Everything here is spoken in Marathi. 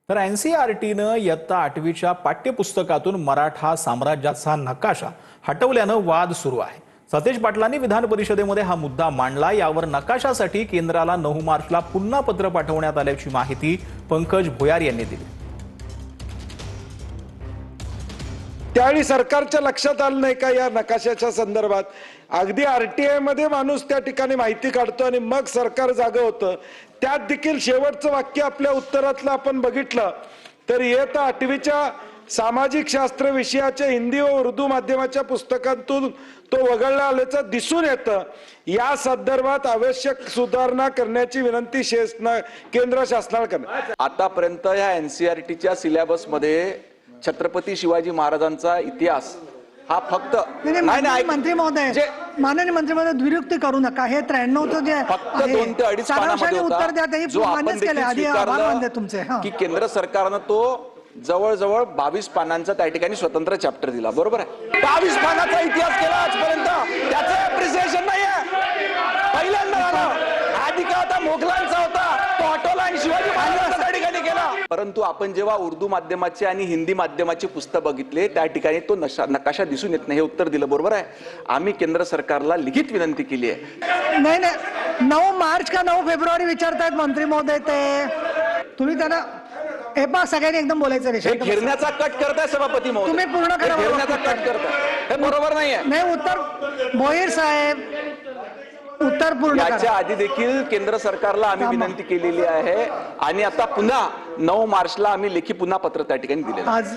तर एनसीईआरटीनं इयत्ता 8वीच्या पाठ्यपुस्तकातून मराठा साम्राज्याचा नकाशा हटवल्यानं वाद सुरू आहे। सतेज पाटलांनी विधान परिषदेमध्ये हा मुद्दा मांडला। यावर नकाशासाठी केंद्राला 9 मार्चला पुन्हा पत्र पाठवण्यात आल्याची माहिती पंकज भुयार यांनी दिली। त्यावेळी सरकारच्या लक्षात आलं नाही का या नकाशाच्या संदर्भात? अगदी आरटीआय मध्ये माणूस त्या ठिकाणी माहिती काढतो आणि मग सरकार जागं होतं। त्यात देखील शेवटचं वाक्य आपल्या उत्तरातलं आपण बघितलं तर इयत्ता 8वीच्या सामाजिक शास्त्र विषयाच्या हिंदी व उर्दू माध्यमाच्या पुस्तकातून तो वगळला आल्याचं दिसून येतं। या संदर्भात आवश्यक सुधारणा करण्याची विनंती केंद्र शासनाला करणार। आतापर्यंत या एनसीईआरटीच्या सिलेबस मध्ये छत्रपती शिवाजी महाराजांचा इतिहास हा फक्त मंत्री महोदय माननीय मंत्री महोदय द्विरुक्ती करू नका। हे 93चं जे फक्त 2 ते 2.5 पानामध्ये उत्तर द्या ते जो आपण मान्यच केले। आधी आभार मानते तुमचे की केंद्र सरकारनं तो जवळजवळ 22 पानांचा त्या ठिकाणी स्वतंत्र चॅप्टर दिला। बरोबर आहे, 22 पानाचा इतिहास केला आजपर्यंत, त्याचं अप्रिसिएशन नाहीये। पहिल्यांदा झालं, आधी का होता मोगलांचा होता तो हटवला आणि शिवाजी महाराजांचा त्या ठिकाणी केला। परंतु आपण जेव्हा उर्दू माध्यमाचे आणि हिंदी माध्यमाचे पुस्तक बघितले त्या ठिकाणी तो नकाशा दिसून येत नाही, हे उत्तर दिलं। बरोबर आहे, आम्ही केंद्र सरकारला लिखित विनंती केली आहे। नाही 9 मार्च का 9 फेब्रुवारी विचारतायत मंत्री महोदय ते तुम्ही त्यांना हे पा सगळ्यांनी एकदम बोलायचं रे। घेरण्याचा कट करताय सभापती महोदय, तुम्ही पूर्ण करा। घेरण्याचा कट करताय, हे बरोबर नाहीये। नाही उत्तर भोईर साहेब उत्तर पूर्ण करा। याच्या आधी देखील केंद्र सरकारला आम्ही विनंती केलेली आहे आणि आता पुन्हा 9 मार्चला आम्ही लेखी पुन्हा पत्र त्या ठिकाणी दिले। आज